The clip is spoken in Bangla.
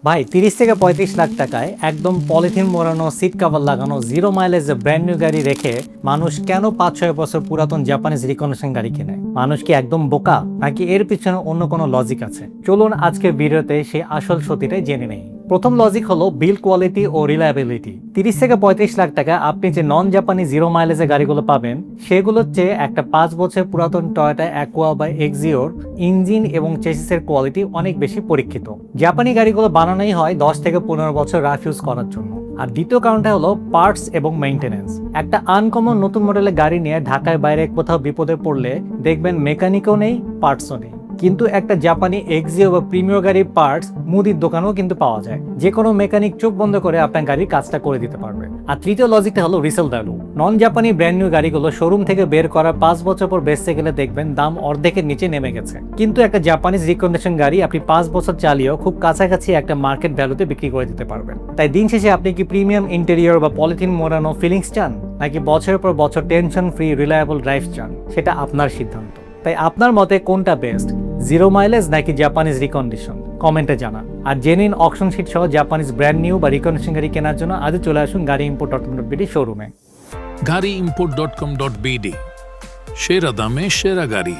ভাই 30 থেকে 35 লাখ টাকায় একদম পলিথিন মোড়ানো সিট কভার লাগানো 0 মাইলেজ ব্র্যান্ড নিউ গাড়ি রেখে মানুষ কেন 5-6 বছর পুরাতন জাপানিজ রিকন্ডিশন গাড়ি কেনে? মানুষ কি একদম বোকা, নাকি এর পিছনে অন্য কোনো লজিক আছে? চলুন আজকের ভিডিওতে সেই আসল সত্যিটাই জেনে নেই। প্রথম লজিক হলো বিল্ড কোয়ালিটি ও রিলায়েবিলিটি। 30 থেকে 35 লাখ টাকা আপনি যে নন জাপানি 0 মাইলেজের গাড়িগুলো পাবেন, সেগুলোর চেয়ে একটা 5 বছর পুরাতন টয়োটা অ্যাকুয়া বা এক্সিওর ইঞ্জিন এবং চেসিসের কোয়ালিটি অনেক বেশি পরীক্ষিত। জাপানি গাড়িগুলো বানানোই হয় 10 থেকে 15 বছর রাফ ইউজ করার জন্য। আর দ্বিতীয় কারণটা হলো পার্টস এবং মেইনটেনেন্স। একটা আনকমন নতুন মডেলের গাড়ি নিয়ে ঢাকায় বাইরে কোথাও বিপদে পড়লে দেখবেন মেকানিকও নেই, পার্টসও নেই। কিন্তু একটা জাপানি এক্সিও বা প্রিমিয়ার গাড়ির পার্টস মুদির দোকানেও কিন্তু পাওয়া যায়। যে কোনো মেকানিক চোখ বন্ধ করে আপনার গাড়ির কাজটা করে দিতে পারবে। আর তৃতীয় লজিকটা হলো রিসেল ভ্যালু। নন জাপানি ব্র্যান্ড নিউ গাড়িগুলো শোরুম থেকে বের করার 5 বছর পর বেচতে গেলে দেখবেন দাম অর্ধেকের নিচে নেমে গেছে। কিন্তু একটা জাপানিজ রিকন্ডিশন গাড়ি আপনি 5 বছর চালিয়েও খুব কাছাকাছি একটা মার্কেট ভ্যালুতে বিক্রি করে দিতে পারবেন। তাই দিন শেষে আপনি কি প্রিমিয়াম ইন্টেরিয়র বা পলিথিন মোড়ানো ফিলিংস চান, নাকি বছরের পর বছর টেনশন ফ্রি রিলায়েবল ড্রাইভ চান, সেটা আপনার সিদ্ধান্ত। তাই আপনার মতে কোনটা বেস্ট, 0 মাইলেজ নাকি জাপানিজ রিকন্ডিশন? কমেন্টে জানান। আর জেনুইন অকশন শিট সহ জাপানিজ ব্র্যান্ড নিউ বা রিকন্ডিশন গাড়ি কেনার জন্য আজই চলে আসুন গাড়ি import.com.bd শোরুমে। গাড়ি import.com.bd, সেরা দামে সেরা গাড়ি।